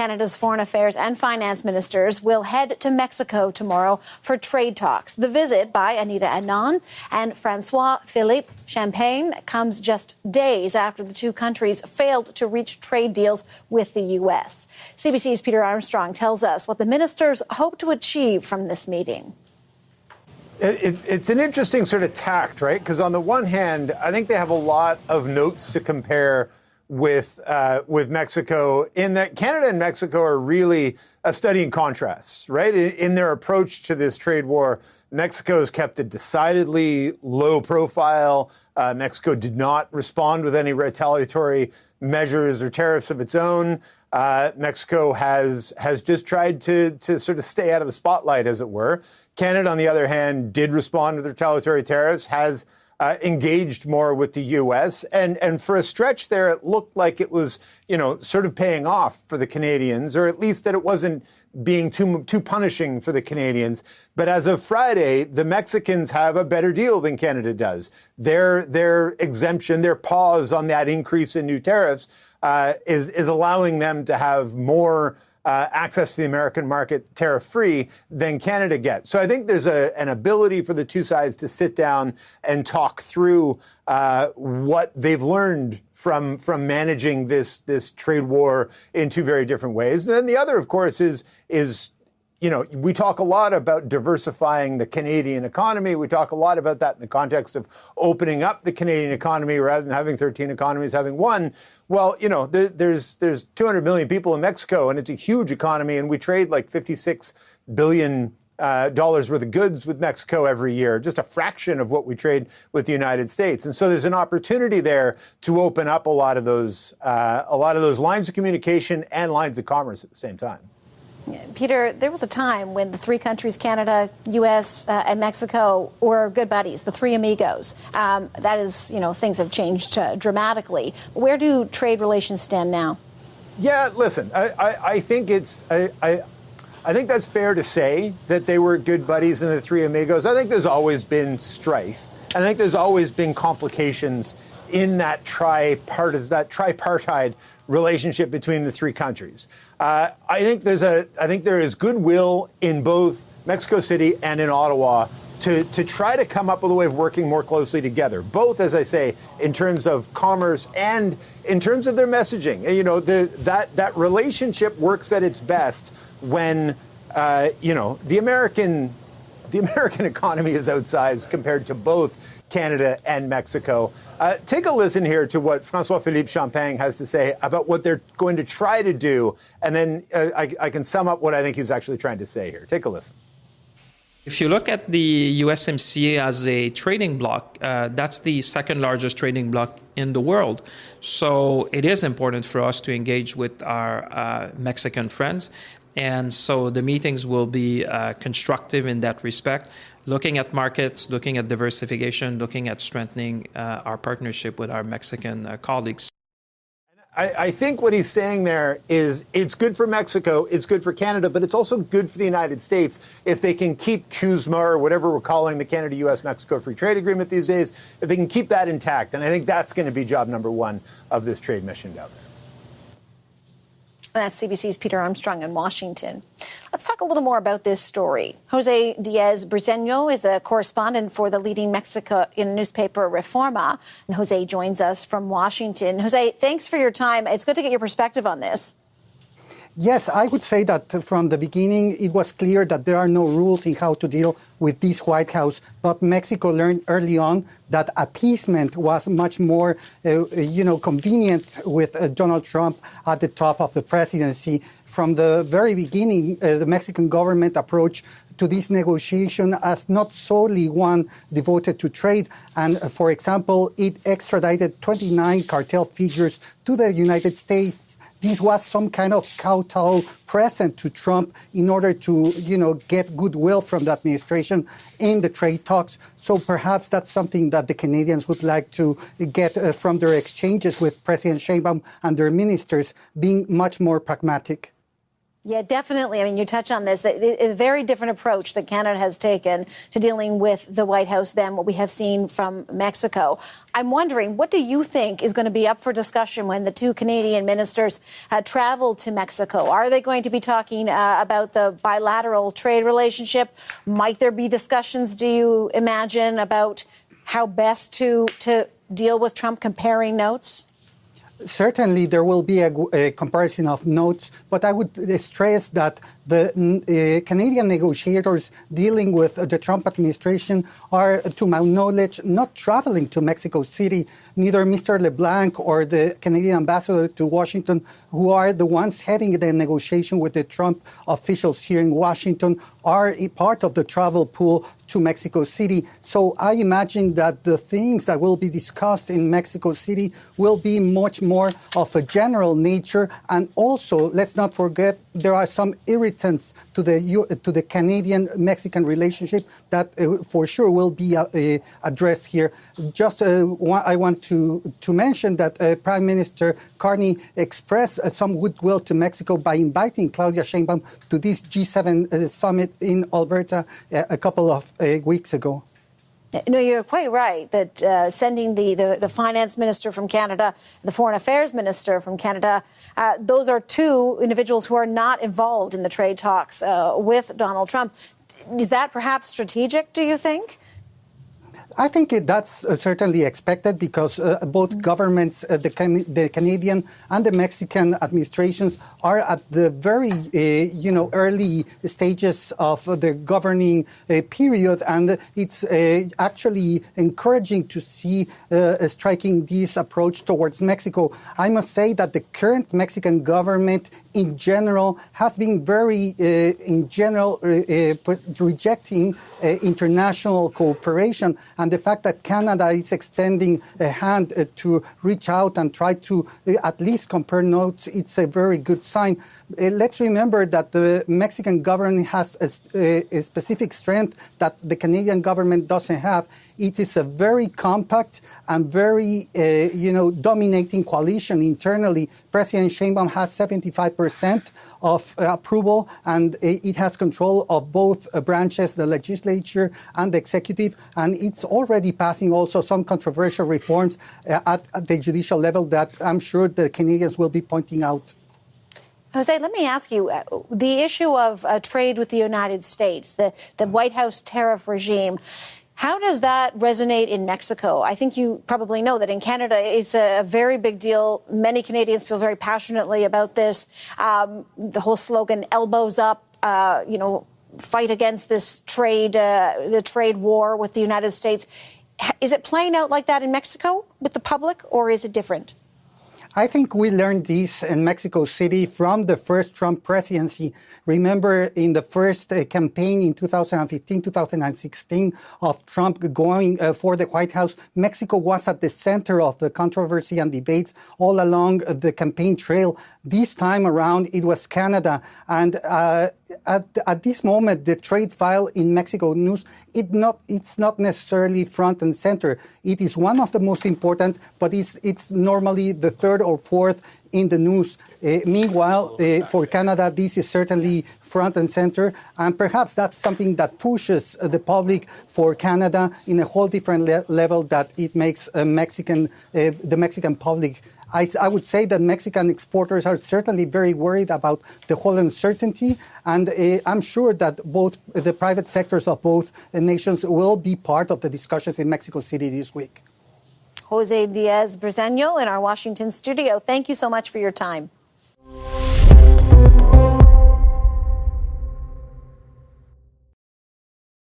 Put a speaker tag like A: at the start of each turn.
A: Canada's foreign affairs and finance ministers will head to Mexico tomorrow for trade talks. The visit by Anita Anand and François-Philippe Champagne comes just days after the two countries failed to reach trade deals with the U.S. CBC's Peter Armstrong tells us what the ministers hope to achieve from this meeting.
B: It's an interesting sort of tact, right? Because on the one hand, I think they have a lot of notes to compare with Mexico in that Canada and Mexico are really a study in contrasts, right? In their approach to this trade war, Mexico has kept a decidedly low profile. Mexico did not respond with any retaliatory measures or tariffs of its own. Mexico has just tried to sort of stay out of the spotlight, as it were. Canada, on the other hand, did respond with retaliatory tariffs, has engaged more with the U.S. And for a stretch there, it looked like it was, sort of paying off for the Canadians, or at least that it wasn't being too punishing for the Canadians. But as of Friday, the Mexicans have a better deal than Canada does. Their exemption, their pause on that increase in new tariffs is allowing them to have more access to the American market tariff-free than Canada gets. So I think there's an ability for the two sides to sit down and talk through what they've learned from managing this trade war in two very different ways. And then the other, of course, is we talk a lot about diversifying the Canadian economy. We talk a lot about that in the context of opening up the Canadian economy rather than having 13 economies, having one. Well, there's 200 million people in Mexico, and it's a huge economy, and we trade like $56 billion worth of goods with Mexico every year, just a fraction of what we trade with the United States. And so there's an opportunity there to open up a lot of those lines of communication and lines of commerce at the same time.
A: Peter, there was a time when the three countries, Canada, U.S., and Mexico, were good buddies, the three amigos. That is, things have changed dramatically. Where do trade relations stand now? Yeah, listen, I think I think that's fair to say that they were good buddies in the three amigos. I think there's always been strife. I think there's always been complications in that tripartite relationship between the three countries. I think there is goodwill in both Mexico City and in Ottawa to try to come up with a way of working more closely together, both, as I say, in terms of commerce and in terms of their messaging. That relationship works at its best when the American economy is outsized compared to both Canada and Mexico. Take a listen here to what François-Philippe Champagne has to say about what they're going to try to do, and then I can sum up what I think he's actually trying to say here. Take a listen.
C: If you look at the USMCA as a trading bloc, that's the second largest trading bloc in the world. So it is important for us to engage with our Mexican friends. And so the meetings will be constructive in that respect, looking at markets, looking at diversification, looking at strengthening our partnership with our Mexican colleagues.
B: I think what he's saying there is it's good for Mexico, it's good for Canada, but it's also good for the United States if they can keep CUSMA, or whatever we're calling the Canada-U.S.-Mexico Free Trade Agreement these days, if they can keep that intact. And I think that's going to be job number one of this trade mission down there.
A: That's CBC's Peter Armstrong in Washington. Let's talk a little more about this story. José Díaz-Briseño is the correspondent for the leading Mexican newspaper Reforma. And José joins us from Washington. José, thanks for your time. It's good to get your perspective on this.
D: Yes, I would say that from the beginning, it was clear that there are no rules in how to deal with this White House. But Mexico learned early on that appeasement was much more, convenient with Donald Trump at the top of the presidency. From the very beginning, the Mexican government approached to this negotiation as not solely one devoted to trade. And, for example, it extradited 29 cartel figures to the United States. This was some kind of kowtow present to Trump in order to, get goodwill from the administration in the trade talks. So perhaps that's something that the Canadians would like to get from their exchanges with President Sheinbaum and their ministers, being much more pragmatic.
E: Yeah, definitely. I mean, you touch on this, a very different approach that Canada has taken to dealing with the White House than what we have seen from Mexico. I'm wondering, what do you think is going to be up for discussion when the two Canadian ministers travel to Mexico? Are they going to be talking about the bilateral trade relationship? Might there be discussions, do you imagine, about how best to deal with Trump, comparing notes?
D: Certainly, there will be a comparison of notes, but I would stress that the Canadian negotiators dealing with the Trump administration are, to my knowledge, not traveling to Mexico City. Neither Mr. LeBlanc or the Canadian ambassador to Washington, who are the ones heading the negotiation with the Trump officials here in Washington, are a part of the travel pool to Mexico City. So I imagine that the things that will be discussed in Mexico City will be much more of a general nature. And also, let's not forget, there are some irritants to the Canadian-Mexican relationship that for sure will be addressed here. Just I want to mention that Prime Minister Carney expressed some goodwill to Mexico by inviting Claudia Sheinbaum to this G7 summit in Alberta a couple of weeks ago.
E: No, you're quite right that sending the finance minister from Canada, the foreign affairs minister from Canada, those are two individuals who are not involved in the trade talks with Donald Trump. Is that perhaps strategic, do you think?
D: I think that's certainly expected because both governments, the Canadian and the Mexican administrations, are at the very, early stages of the governing period, and it's actually encouraging to see striking this approach towards Mexico. I must say that the current Mexican government, in general, has been very, rejecting international cooperation. And the fact that Canada is extending a hand to reach out and try to at least compare notes, it's a very good sign. Let's remember that the Mexican government has a specific strength that the Canadian government doesn't have. It is a very compact and very, dominating coalition internally. President Sheinbaum has 75% of approval, and it has control of both branches, the legislature and the executive, and it's already passing also some controversial reforms at the judicial level that I'm sure the Canadians will be pointing out.
E: Jose, let me ask you, the issue of trade with the United States, the White House tariff regime, how does that resonate in Mexico? I think you probably know that in Canada, it's a very big deal. Many Canadians feel very passionately about this. The whole slogan, elbows up, fight against this trade, the trade war with the United States. Is it playing out like that in Mexico with the public, or is it different?
D: I think we learned this in Mexico City from the first Trump presidency. Remember, in the first campaign in 2015, 2016 of Trump going for the White House, Mexico was at the center of the controversy and debates all along the campaign trail. This time around, it was Canada. And at this moment, the trade file in Mexico News, it's not necessarily front and center. It is one of the most important, but it's normally the third or fourth in the news. Meanwhile, for Canada, this is certainly front and center, and perhaps that's something that pushes the public for Canada in a whole different level that it makes the Mexican public. I would say that Mexican exporters are certainly very worried about the whole uncertainty, and I'm sure that both the private sectors of both nations will be part of the discussions in Mexico City this week.
E: José Díaz-Briseño in our Washington studio. Thank you so much for your time.